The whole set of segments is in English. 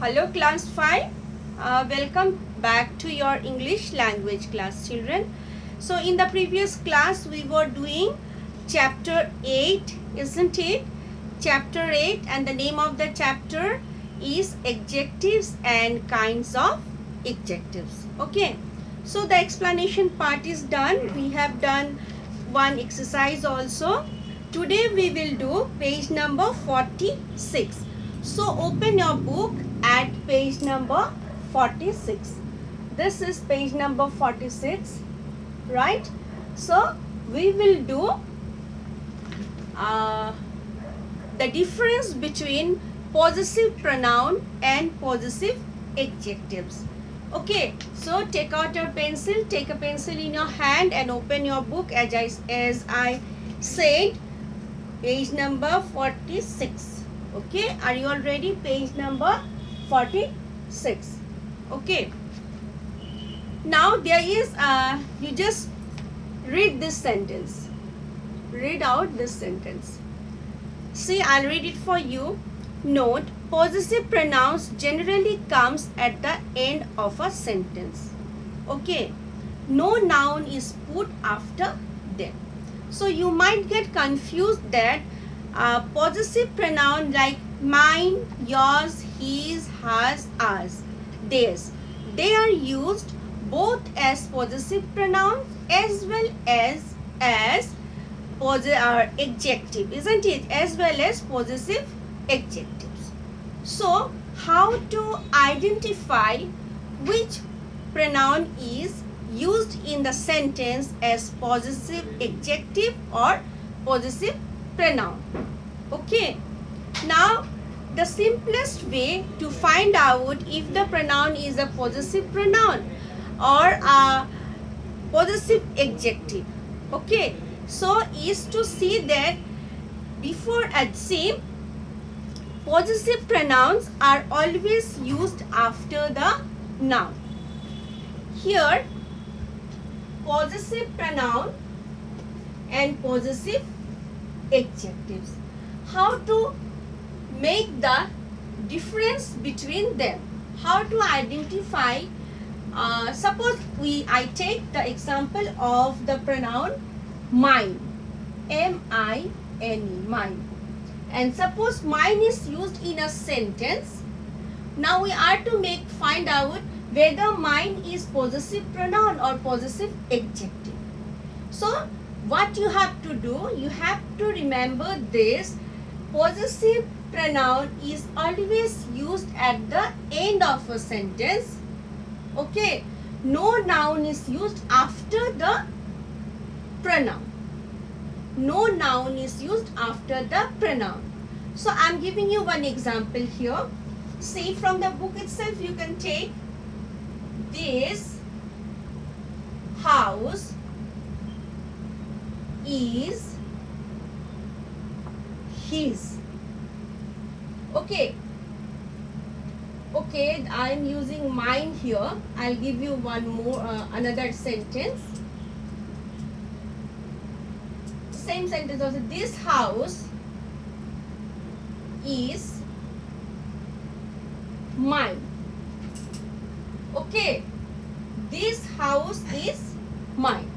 Hello class 5. Welcome back to your English language class, children. So in the previous class we were doing chapter 8, isn't it? Chapter 8, and the name of the chapter is adjectives and kinds of adjectives. Okay. So the explanation part is done. We have done one exercise also. Today we will do page number 46. So open your book at page number 46. This is page number 46, right? So we will do the difference between possessive pronoun and possessive adjectives. Okay, so take out your pencil, take a pencil in your hand and open your book as I said, page number 46. Okay, are you all ready? Page number 46. Okay, now there is you just read this sentence, read out this sentence. See, I'll read it for you. Note, possessive pronouns generally comes at the end of a sentence. Okay, no noun is put after them. So you might get confused that possessive pronoun like mine, yours, his, hers, ours, theirs, they are used both as possessive pronouns as well as adjective, isn't it? As well as possessive adjectives. So how to identify which pronoun is used in the sentence as possessive adjective or possessive pronoun? Okay, now the simplest way to find out if the pronoun is a possessive pronoun or a possessive adjective, okay, so is to see that before adjective, possessive pronouns are always used after the noun. Here, possessive pronoun and possessive adjectives. How to make the difference between them? How to identify? Suppose I take the example of the pronoun mine, M-I-N-E, mine, and suppose mine is used in a sentence. Now we are to find out whether mine is possessive pronoun or possessive adjective. So what you have to do, you have to remember this: possessive pronoun is always used at the end of a sentence. Okay, no noun is used after the pronoun. No noun is used after the pronoun. So I am giving you one example here. See, from the book itself you can take this house is his. Okay, I am using mine here. I'll give you one more another sentence. Same sentence also. This house is mine. Okay, this house is mine.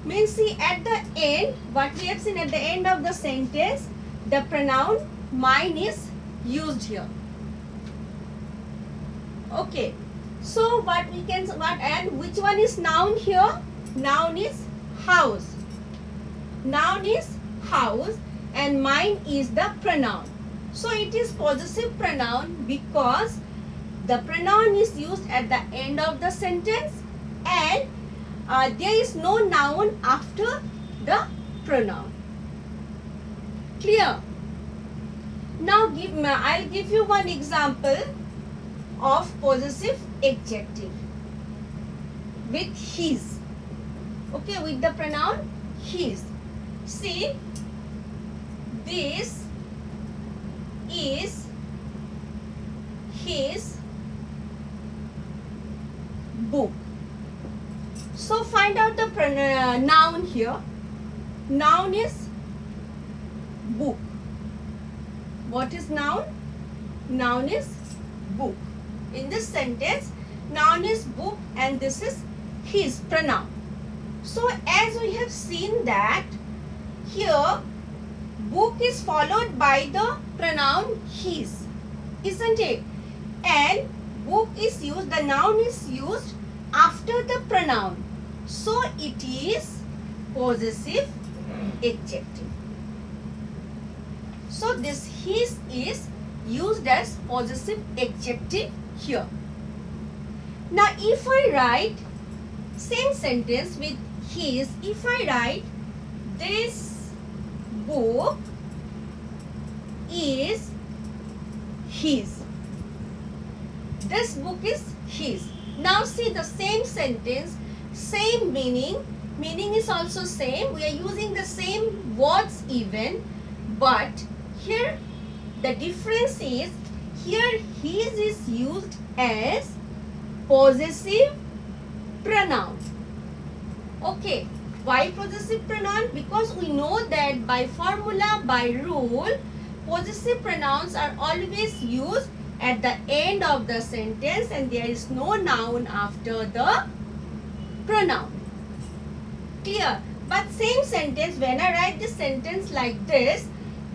Means, see, at the end, what we have seen at the end of the sentence, the pronoun mine is used here. Okay, so and which one is noun here? Noun is house. Noun is house and mine is the pronoun. So it is possessive pronoun because the pronoun is used at the end of the sentence and there is no noun after the pronoun. Clear? Now I'll give you one example of possessive adjective with his. Okay, with the pronoun his. See, this is his book. So find out the noun here. Noun is book. What is noun? Noun is book. In this sentence, noun is book and this is his pronoun. So as we have seen that here book is followed by the pronoun his, isn't it? And book is used, the noun is used after the pronoun. So it is possessive adjective. So this his is used as possessive adjective here. Now if I write same sentence with his, if I write this book is his. This book is his. Now see the same sentence, same meaning. Meaning is also same. We are using the same words even. But here the difference is, here his is used as possessive pronoun. Okay. Why possessive pronoun? Because we know that by formula, by rule, possessive pronouns are always used at the end of the sentence and there is no noun after the pronoun. Clear? But same sentence, when I write this sentence like this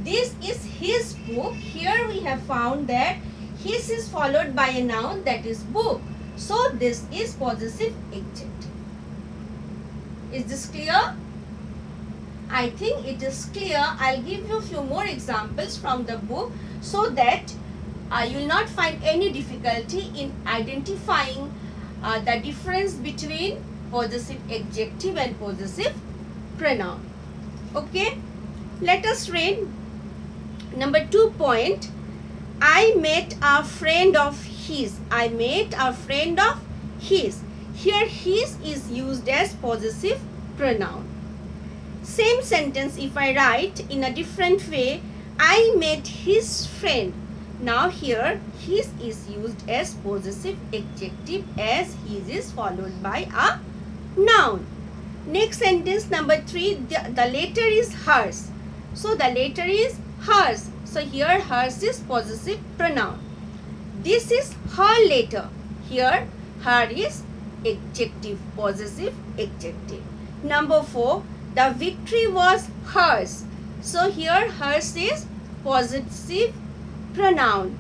is his book. Here we have found that his is followed by a noun, that is book. So this is possessive adjective. Is this clear? I think it is clear. I'll give you a few more examples from the book so that you will not find any difficulty in identifying the difference between possessive adjective and possessive pronoun. Okay, let us read number 2 point. I met a friend of his. I met a friend of his. Here his is used as possessive pronoun. Same sentence if I write in a different way, I met his friend. Now here his is used as possessive adjective as his is followed by a noun. Next sentence number 3, the letter is hers. So the letter is hers. So here hers is possessive pronoun. This is her letter. Here her is adjective, possessive adjective. Number 4, the victory was hers. So here hers is possessive pronoun.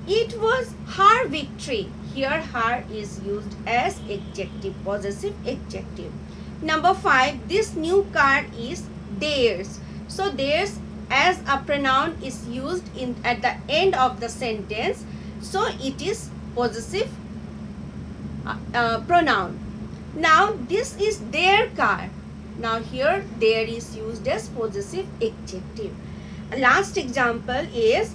It was her victory. Here her is used as adjective, possessive adjective. Number 5, this new car is theirs. So theirs as a pronoun is used at the end of the sentence. So it is possessive pronoun. Now this is their car. Now here there is used as possessive adjective. Last example is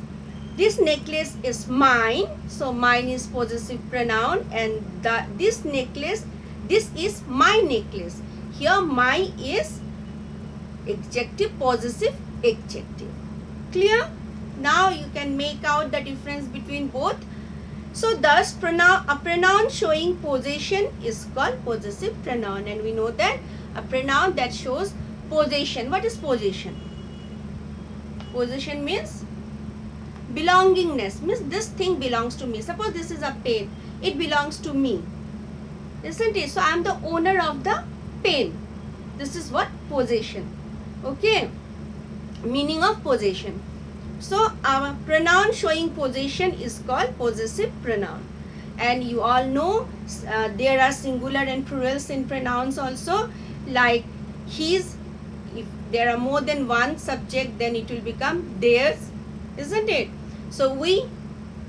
this necklace is mine. So mine is possessive pronoun and this necklace, this is my necklace. Here my is adjective, possessive adjective. Clear? Now you can make out the difference between both. So thus a pronoun showing possession is called possessive pronoun, and we know that a pronoun that shows possession. What is possession? Possession means belongingness, means this thing belongs to me. Suppose this is a pen, it belongs to me, isn't it? So I am the owner of the pen. This is what possession. Okay, meaning of possession. So our pronoun showing possession is called possessive pronoun. And you all know there are singular and plurals in pronouns also, like his. If there are more than one subject, then it will become theirs, isn't it? So we,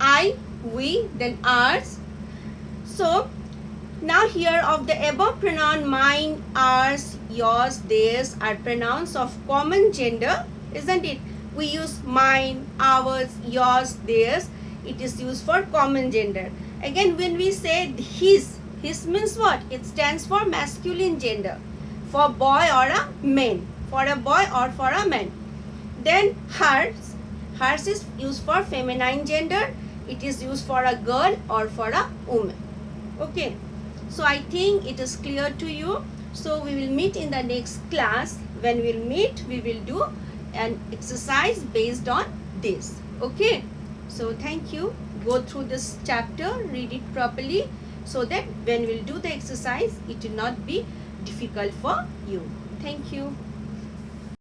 I, we, then ours. So now here of the above pronoun, mine, ours, yours, theirs are pronouns of common gender, isn't it? We use mine, ours, yours, theirs. It is used for common gender. Again, when we say his means what? It stands for masculine gender, for boy or a man, for a boy or for a man. Then hers is used for feminine gender. It is used for a girl or for a woman. Okay, so I think it is clear to you. So we will meet in the next class. When we will meet, we will do an exercise based on this. Okay, So thank you. Go through this chapter, read it properly, so that when we'll do the exercise, it will not be difficult for you. Thank you.